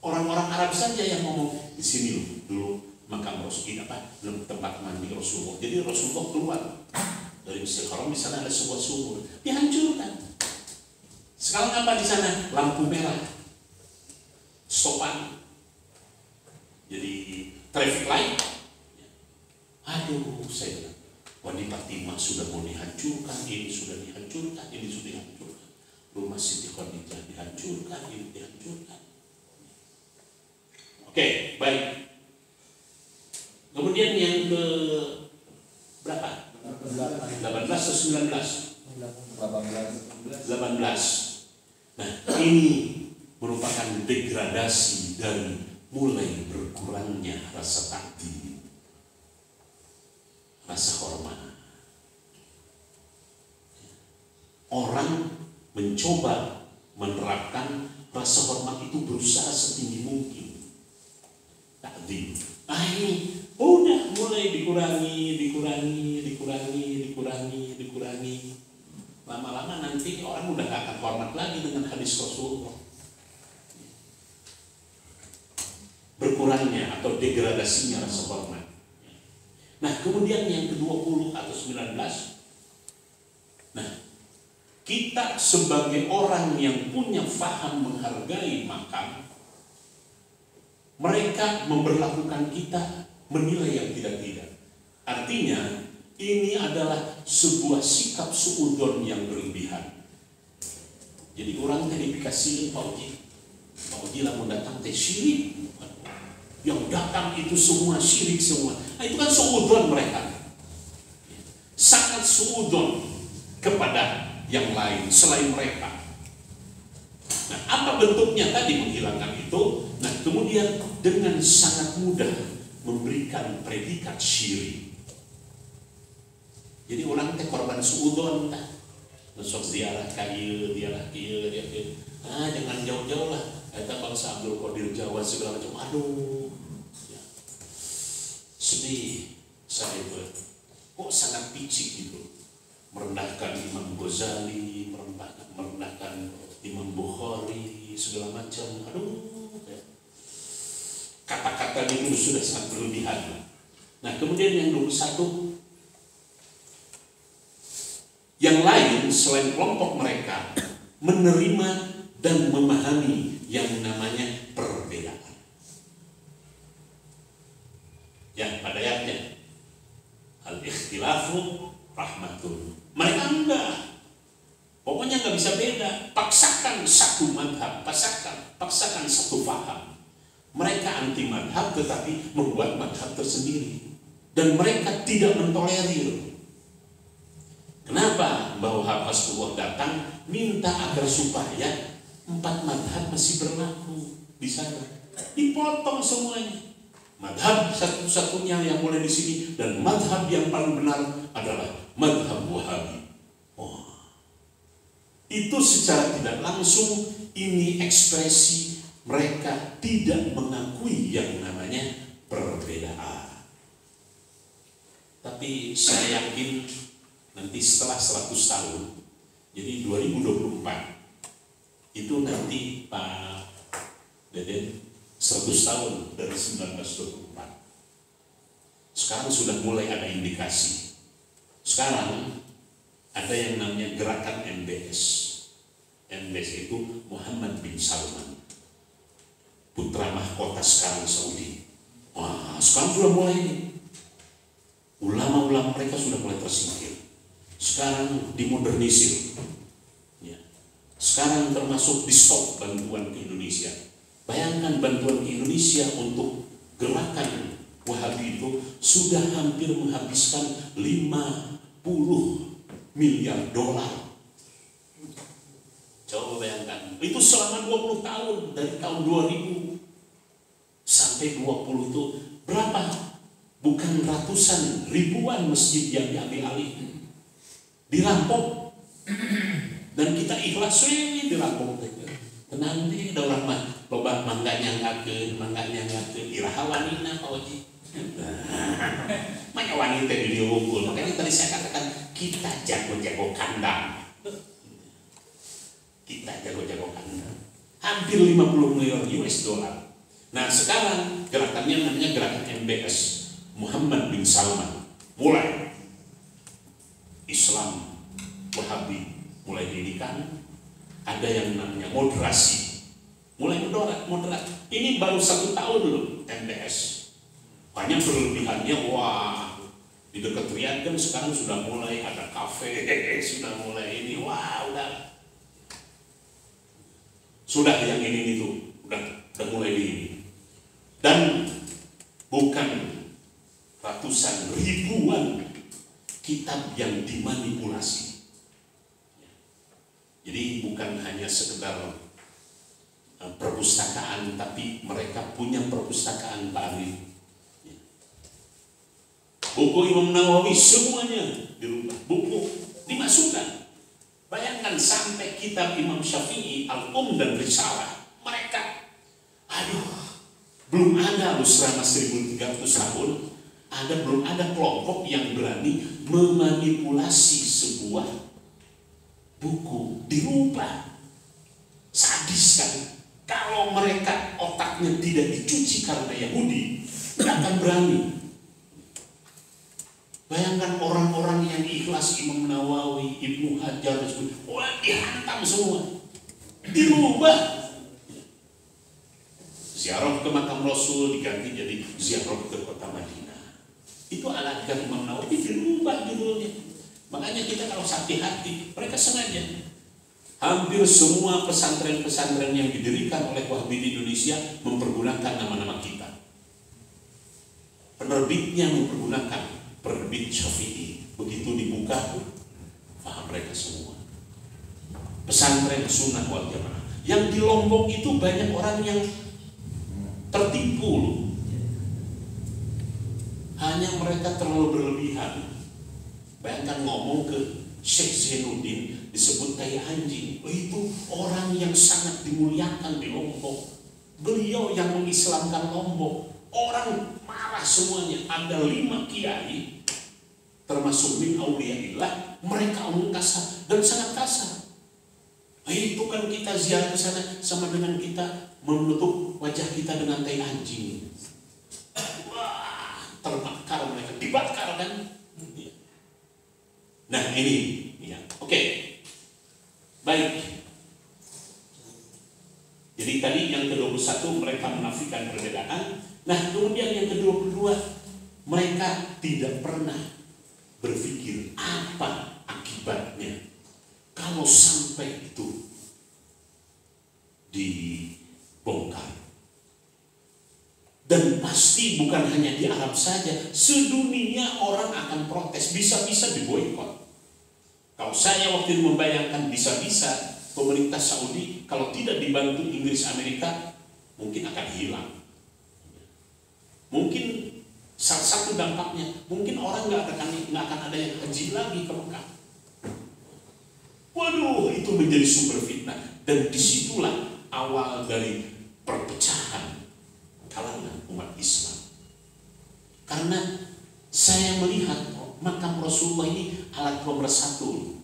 Orang-orang Arab saja yang ngomong di sini loh dulu makam Rasulullah tempat mandi Rasulullah. Jadi Rasulullah keluar dari Masjidil Haram, di sana ada sebuah sumur, dihancurkan. Sekarang apa di sana? Lampu merah, stopan. Jadi traffic light. Aduh, saya bilang, wanita Fatimah sudah mau dihancurkan, ini sudah dihancurkan, ini sudah dihancurkan. Rumah Siti Khadijah dihancurkan, ini dihancurkan. Oke, baik. Kemudian yang ke berapa? 18 atau 19? 18. Nah, ini merupakan degradasi dari mulai berkurangnya rasa takdir, rasa hormat. Orang mencoba menerapkan rasa hormat itu, berusaha setinggi mungkin. Takdir. Ini udah mulai dikurangi. Lama-lama nanti orang udah gak akan hormat lagi dengan hadis Rasulullah. Berkurangnya atau degradasinya rasa hormat. Nah, kemudian yang ke-20 atau 19. Nah, kita sebagai orang yang punya faham menghargai makam, mereka memperlakukan kita menilai yang tidak-tidak. Artinya ini adalah sebuah sikap suudzon yang berlebihan. Jadi orang tadi dikasih Pak Uji lah mau datang teh syirik. Yang datang itu semua syirik semua. Nah, itu kan suudzon mereka. Sangat suudzon kepada yang lain selain mereka. Nah, apa bentuknya tadi menghilangkan itu? Nah, kemudian dengan sangat mudah memberikan predikat syirik. Jadi orang teh korban suudzon tah. Nusuk ziarah kayu, dia. Jangan jauh-jauh lah. Eta bangsa Abdul Qadir Jawa segala macam. Aduh. Ya. Sedih saya itu. Kok sangat picik gitu. Merendahkan Imam Ghazali, merendahkan Imam Bukhari segala macam. Aduh. Ya. Kata-kata itu sudah sangat berlebihan. Nah, kemudian yang 21, yang lain selain kelompok mereka menerima dan memahami yang namanya perbedaan. Yang pada ayatnya al-ikhtilafu rahmatun. Mereka enggak. Pokoknya nggak bisa beda. Paksakan satu madhab, paksakan satu faham. Mereka anti madhab tetapi membuat madhab tersendiri. Dan mereka tidak mentolerir. Kenapa Mbah Wahab Hasbullah datang minta agar supaya 4 madhab masih berlaku di sana? Dipotong semuanya. Madhab satu-satunya yang mulai di sini dan madhab yang paling benar adalah madhab Wahabi. Itu secara tidak langsung ini ekspresi mereka tidak mengakui yang namanya perbedaan. Tapi saya yakin nanti setelah 100 tahun, jadi 2024, itu nanti Pak Deden 100 tahun dari 1924. Sekarang sudah mulai ada indikasi. Sekarang ada yang namanya gerakan MBS. MBS itu Muhammad bin Salman, putra mahkota sekarang Saudi. Sekarang sudah mulai ini. Ulama-ulama mereka sudah mulai tersingkir. Sekarang dimodernisir. Ya. Sekarang termasuk di stop bantuan ke Indonesia. Bayangkan bantuan ke Indonesia untuk gerakan Wahabi itu sudah hampir menghabiskan 50 miliar dolar. Coba bayangkan. Itu selama 20 tahun. Dari tahun 2000 sampai 20 itu berapa? Bukan ratusan, ribuan masjid yang diambil alih. Dirampok. Dan kita ikhlas dirampok. Tenang deh, ada orang mah loba mangganya ngakeun iraha wanina Pak Oji. Mana wanita di diunggul. Makanya tadi saya katakan kita jago-jago kandang. Kita jago-jago kandang. hampir 50 miliar US dollar. Nah sekarang gerakannya namanya gerakan MBS, Muhammad bin Salman, mulai Islam Wahabi mulai didirikan, ada yang namanya moderasi, mulai moderat. Ini baru 1 tahun loh MBS. Banyak berlebihannya, wah di dekat Riyadh kan sekarang sudah mulai ada kafe, sudah mulai ini, wah sudah yang ini itu udah mulai di ini. Dan bukan ratusan, ribuan kitab yang dimanipulasi. Jadi bukan hanya sekedar perpustakaan, tapi mereka punya perpustakaan baru. Buku Imam Nawawi semuanya dirubah, buku dimasukkan. Bayangkan sampai kitab Imam Syafi'i, Al-Dan Risalah, mereka, belum ada loh selama 1300 tahun, belum ada kelompok yang berani memanipulasi sebuah buku, dirubah. Sadis kan? Kalau mereka otaknya tidak dicuci karena Yahudi, tidak akan berani. Bayangkan orang-orang yang ikhlas, Imam Nawawi, Ibnu Hajar, dihantam semua, dirubah. Ziarah ke makam Rasul diganti jadi ziarah ke kota Madinah. Itu alatkan Imam Nawawi, dirubah judulnya. Makanya kita kalau hati-hati, mereka sengaja. Hampir semua pesantren-pesantren yang didirikan oleh Wahabi di Indonesia mempergunakan nama-nama kita. Penerbitnya mempergunakan penerbit Syafi'i. Begitu dibuka, paham mereka semua. Pesantren Sunnah wal Jamaah. Yang di Lombok itu banyak orang yang tertipu loh. Hanya mereka terlalu berlebihan. Bayangkan ngomong ke Syekh Zainuddin disebut tai anjing. Itu orang yang sangat dimuliakan di Lombok. Beliau yang mengislamkan Lombok. Orang marah semuanya. Ada 5 kiai termasuk min auliyaillah, mereka omong kasar dan sangat kasar. Itu kan kita ziarah ke sana sama dengan kita menutup wajah kita dengan tai anjing. Wah, terbakar mereka, dibakar kan? Nah ini ya. Oke. Baik. Jadi tadi yang ke-21 mereka menafikan perbedaan. Nah kemudian yang ke-22 mereka tidak pernah berpikir apa akibatnya kalau sampai itu dibongkar. Dan pasti bukan hanya di Arab saja, sedunia orang akan protes, bisa-bisa diboikot. Kalau saya waktu itu membayangkan bisa-bisa pemerintah Saudi kalau tidak dibantu Inggris Amerika mungkin akan hilang. Mungkin salah satu dampaknya mungkin orang nggak akan ada yang haji lagi ke Mekah. Waduh, itu menjadi sumber fitnah. Dan disitulah awal dari perpecahan kalangan umat Islam. Karena saya melihat makam Rasulullah ini alat pemersatu.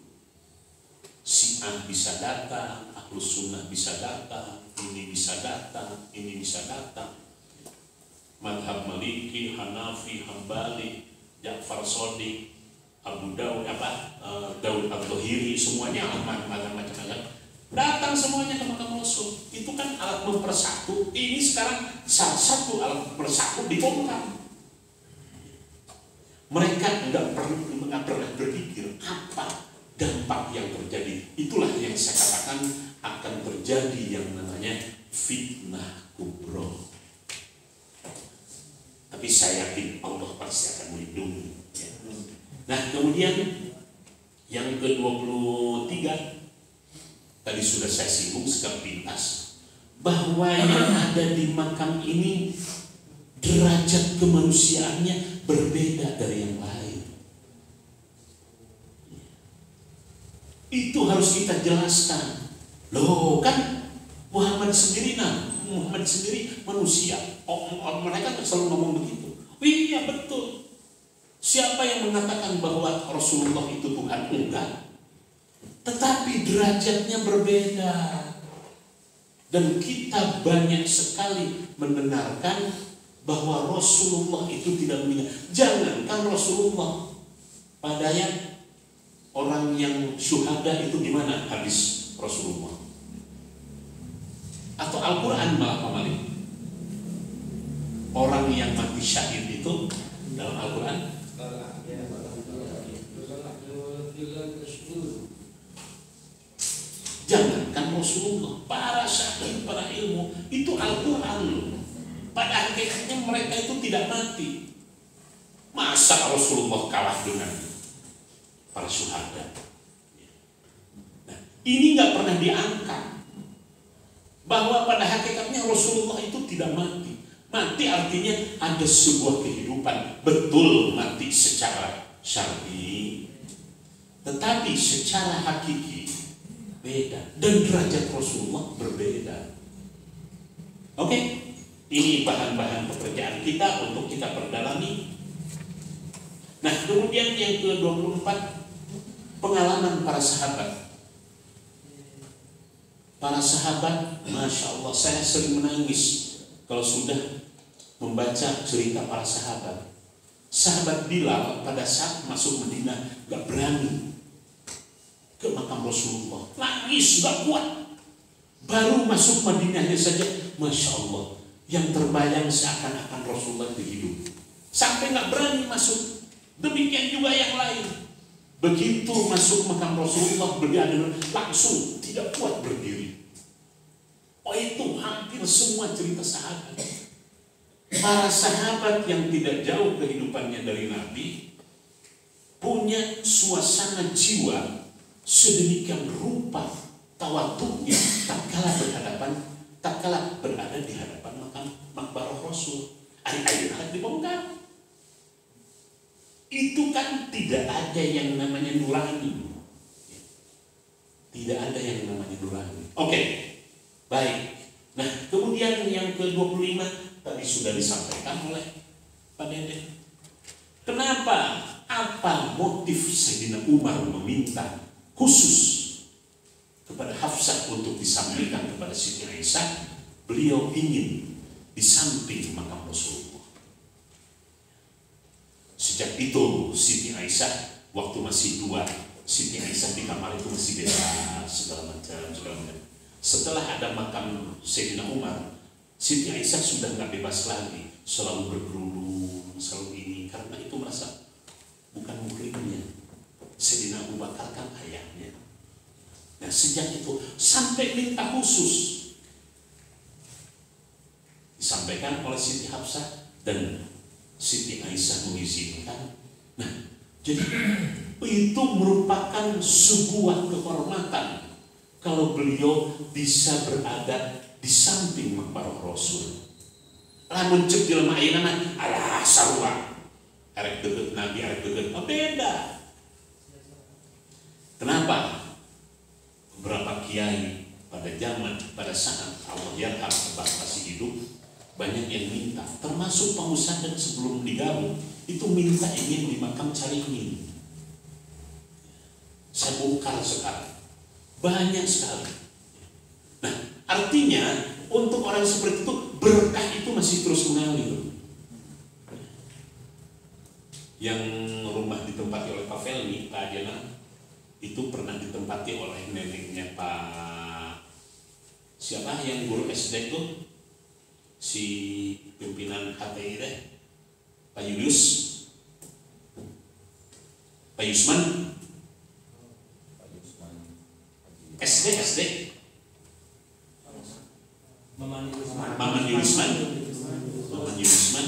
Syiah bisa datang, Ahlus Sunnah bisa datang, ini bisa datang, ini bisa datang. Madhab Maliki, Hanafi, Hambali, Ja'far Shadiq, Abu Daud, Daud Al-Dhahiri, semuanya macam-macam datang semuanya ke makam Rasul. Itu kan alat mempersatu. Ini sekarang salah satu alat mempersatu dibongkar. Mereka nggak pernah berpikir apa dampak yang terjadi. Itulah yang saya katakan akan terjadi yang namanya fitnah kubro. Tapi saya yakin Allah pasti akan melindungi. Nah kemudian yang ke-23 tadi sudah saya singgung sepintas bahwa yang ada di makam ini derajat kemanusiaannya berbeda dari yang lain. Itu harus kita jelaskan. Loh kan Muhammad sendiri manusia. Mereka selalu ngomong begitu. Iya betul. Siapa yang mengatakan bahwa Rasulullah itu Tuhan? Enggak. Tetapi derajatnya berbeda. Dan kita banyak sekali mendengarkan bahwa Rasulullah itu tidak meninggal. Jangankan Rasulullah, padahal orang yang syuhada itu gimana habis Rasulullah? Atau Al-Quran malah pamali. Orang yang mati syahid itu dalam Al-Quran jangankan Rasulullah, para syahid, para ilmu, itu Al-Quran loh. Pada hakikatnya mereka itu tidak mati. Masa Rasulullah kalah dengan para syuhada? Nah, ini nggak pernah diangkat bahwa pada hakikatnya Rasulullah itu tidak mati. Mati artinya ada sebuah kehidupan, betul mati secara syar'i, tetapi secara hakiki beda, dan derajat Rasulullah berbeda. Oke, ini bahan-bahan pekerjaan kita untuk kita perdalami. Nah, kemudian yang ke-24, pengalaman para sahabat. Para sahabat, Masya Allah, saya sering menangis kalau sudah membaca cerita para sahabat. Sahabat Bilal pada saat masuk Madinah gak berani ke makam Rasulullah, nangis gak kuat. Baru masuk Madinahnya saja, Masya Allah, yang terbayang seakan-akan Rasulullah itu hidup, sampai gak berani masuk. Demikian juga yang lain. Begitu masuk makam Rasulullah, beliau langsung tidak kuat berdiri. Oh, itu hampir semua cerita sahabat. Para sahabat yang tidak jauh kehidupannya dari Nabi punya suasana jiwa sedemikian rupa tawadhu'nya tatkala berada di hadapan makam makbarah Rasul. Air-air dibongkar. Itu kan tidak ada yang namanya nurani. Tidak ada yang namanya nurani. Oke, baik. Nah, kemudian yang ke-25 tadi sudah disampaikan oleh Pak Dede. Kenapa? Apa motif Sayyidina Umar meminta khusus kepada Hafsah untuk disampaikan kepada Siti Aisyah? Beliau ingin di samping makam Rasulullah. Sejak itu Siti Aisyah waktu masih dua, Siti Aisyah di kamar itu masih bebas segala macam. Setelah ada makam Sayyidina Umar, Siti Aisyah sudah nggak bebas lagi, selalu berkerudung, selalu ini, karena itu merasa bukan muhrimnya. Sayyidina Abu Bakar kan ayahnya. Nah, sejak itu sampai minta khusus disampaikan oleh Siti Hafsah dan Siti Aisyah mengizinkan. Nah, jadi itu merupakan sebuah kehormatan kalau beliau bisa berada di samping makbarah Rasul. Lamun cek di lemah ayeuna mah alah sarua. Arek deukeut Nabi, arek deukeut beda. Kenapa? Beberapa kiai pada saat Allah yarham masih hidup, banyak yang minta, termasuk Pak Musaddan sebelum digaruk itu minta ingin di makam Caringin. Saya bongkar sekarang, banyak sekali. Nah, artinya untuk orang seperti itu berkah itu masih terus mengalir. Yang rumah ditempati oleh Pak Felmi, Pak Ajana, itu pernah ditempati oleh neneknya Pak siapa yang guru SD itu, si pimpinan HTI deh, Pak Julius, Pak Yusman, SD Maman Yusman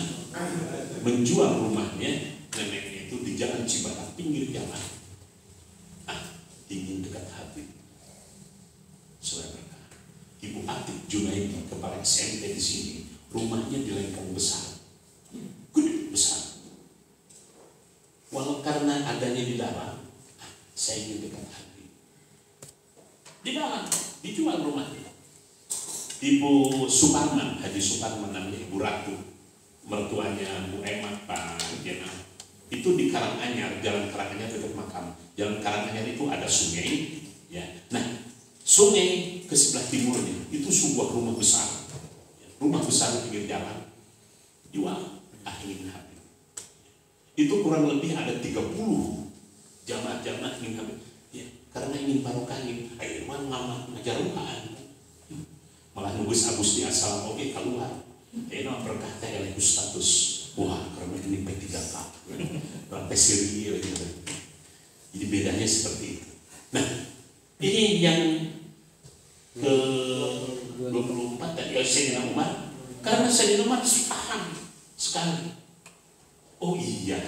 menjual rumahnya neneknya itu di Jalan Cibadak, pinggir jalan. Ingin dekat hati. Saudara, Ibu Atik Junaidi, kepala SMP di sini, rumahnya di Lengkong besar, gede besar. Walau karena adanya di dalam, saya ingin dekat hati. Di dalam dijual rumahnya. Ibu Suparman, Haji Suparman namanya, Ibu Ratu, mertuanya Bu Emak, Pak Jena, itu di Karanganyar, Jalan Karanganyar dekat makam. Jalan Karanganyar itu ada sungai, ya. Nah, sungai ke sebelah timurnya itu sebuah rumah besar di pinggir jalan, jual ingin Habib. Itu kurang lebih ada 30 jamaah-jamaah ingin Habib. Ya, karena ingin barokah, ingin ngajar ruhaan. Malah nubus Agus di asal oke keluar. Ini berkah teh oleh status. Wah, karena ini P3K. Berapa seri lagi. Jadi bedanya seperti itu. Nah, ini yang ke 24 tadi Sayyidina Umar. Karena Sayyidina Umar paham sekali. Oh iya,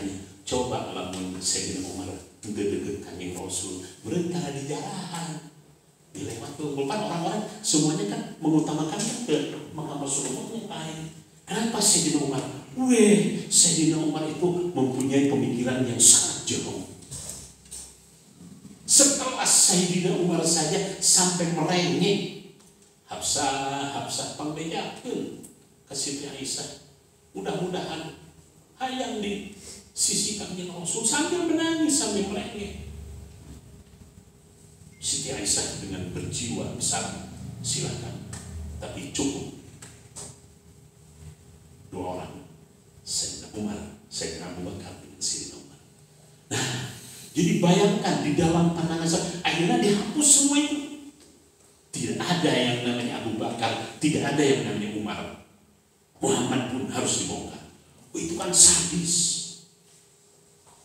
coba lamun Sayyidina Umar deket Kanjeng Rasul berentah di jalan. Dilewat kan orang-orang semuanya kan mengutamakan ke Muhammad Rasulullah yang lain. Kenapa Sayyidina Umar? Sayyidina Umar itu mempunyai pemikiran yang sangat jauh. Setelah Sayyidina Umar saja sampai merengek, Hafsah pangbejakeun ke Siti Aisyah. Mudah-mudahan hayang di sisi Kanjeng Rasul sambil menangis sambil merengek. Siti Aisyah dengan berjiwa besar, silakan, tapi cukup 2 orang, Sayyidina Umar, Sayyidina Abu Bakar dan Sayyidina Umar. Nah, jadi bayangkan di dalam pandangan saya, akhirnya dihapus semua itu. Tidak ada yang namanya Abu Bakar, tidak ada yang namanya Umar. Muhammad pun harus dibongkar. Itu kan sadis.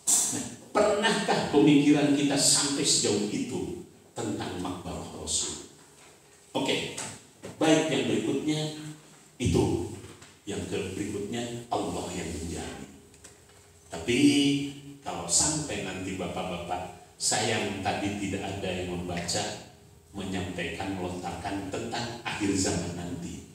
Nah, pernahkah pemikiran kita sampai sejauh itu tentang makbarah Rasul? Oke, baik, yang berikutnya itu, yang berikutnya Allah yang menjadi. Tapi kalau sampai nanti bapak-bapak sayang tadi tidak ada yang membaca, menyampaikan, melontarkan tentang akhir zaman nanti,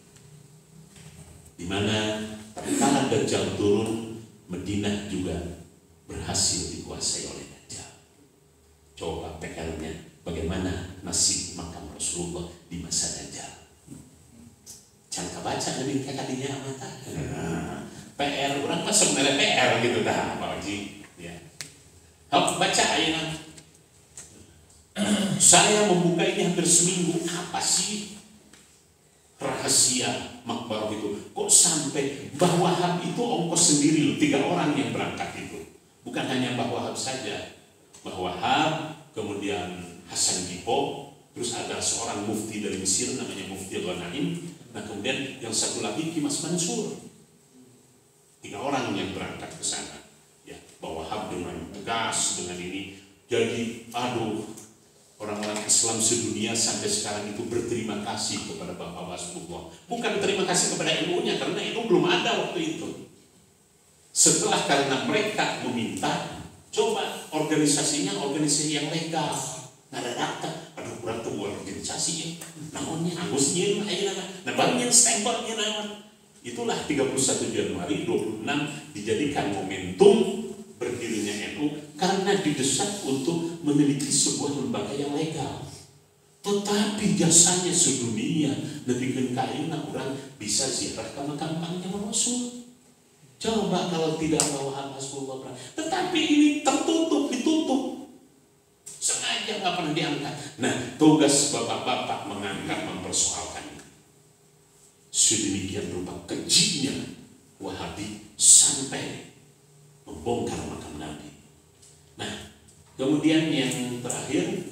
di mana tatkala Dajjal turun, Madinah juga berhasil dikuasai oleh Dajjal. Coba PR-nya, bagaimana nasib makam Rasulullah di masa Dajjal? Jangan baca lebih kayak tadinya mata. PR orang pas sebenarnya PR gitu dah, Pak Haji. Ya. Baca ayat. Saya membuka ini hampir seminggu. Apa sih rahasia makbarah itu? Kok sampai Mbah Wahab itu ongkos sendiri loh, 3 orang yang berangkat itu. Bukan hanya Mbah Wahab saja. Mbah Wahab, kemudian Hasan Dipo, terus ada seorang mufti dari Mesir namanya Mufti Ghanaim. Nah, kemudian yang satu lagi Kimas Mansur. 3 orang yang berangkat ke sana. Ya, Mbah Wahab dengan tegas dengan ini. Jadi, orang-orang Islam sedunia sampai sekarang itu berterima kasih kepada Bapak Rasulullah. Bukan terima kasih kepada NU-nya, karena NU belum ada waktu itu. Setelah karena mereka meminta, coba organisasinya organisasi yang legal. Nada daftar, kurang tuh organisasi ya. Namanya Agusnya, nah banyak stempelnya nama. Itulah 31 Januari 26 dijadikan momentum berdirinya NU karena didesak untuk memiliki sebuah lembaga yang legal. Tetapi jasanya sedunia lebih kaina orang bisa ziarah ke makam Kanjeng Rasul. Coba kalau tidak bawa Rasulullah. Tetapi ini tertutup, ditutup. Sengaja nggak pernah diangkat. Nah, tugas bapak-bapak mengangkat, mempersoalkan. Sedemikian rupa kejinya Wahabi sampai membongkar makam Nabi. Nah, kemudian yang terakhir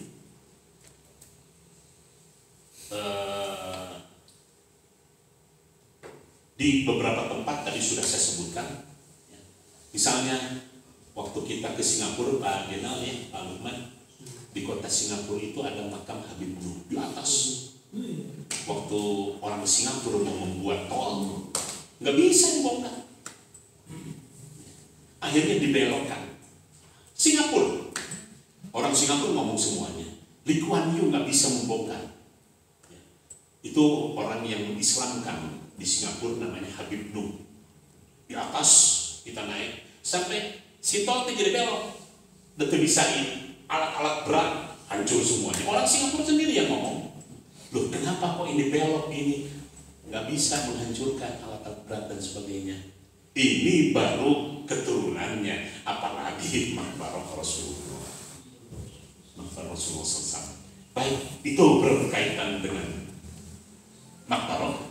di beberapa tempat tadi sudah saya sebutkan. Misalnya waktu kita ke Singapura, Pak Jenal ya, Pak Lukman, di kota Singapura itu ada makam Habib Nur di atas. Waktu orang Singapura mau membuat tol, nggak bisa dibongkar. Akhirnya dibelokkan. Singapura, orang Singapura ngomong semuanya. Lee Kuan Yew nggak bisa membongkar. Itu orang yang Islamkan di Singapura namanya Habib Nur. Di atas kita naik sampai si tol itu jadi belok. Dan bisain alat-alat berat hancur semuanya. Orang Singapura sendiri yang ngomong. Loh, kenapa kok ini belok ini? Nggak bisa menghancurkan alat-alat berat dan sebagainya. Ini baru keturunannya, apalagi makbarah Rasulullah. Makbarah Rasulullah SAW. Baik, itu berkaitan dengan maktaroh.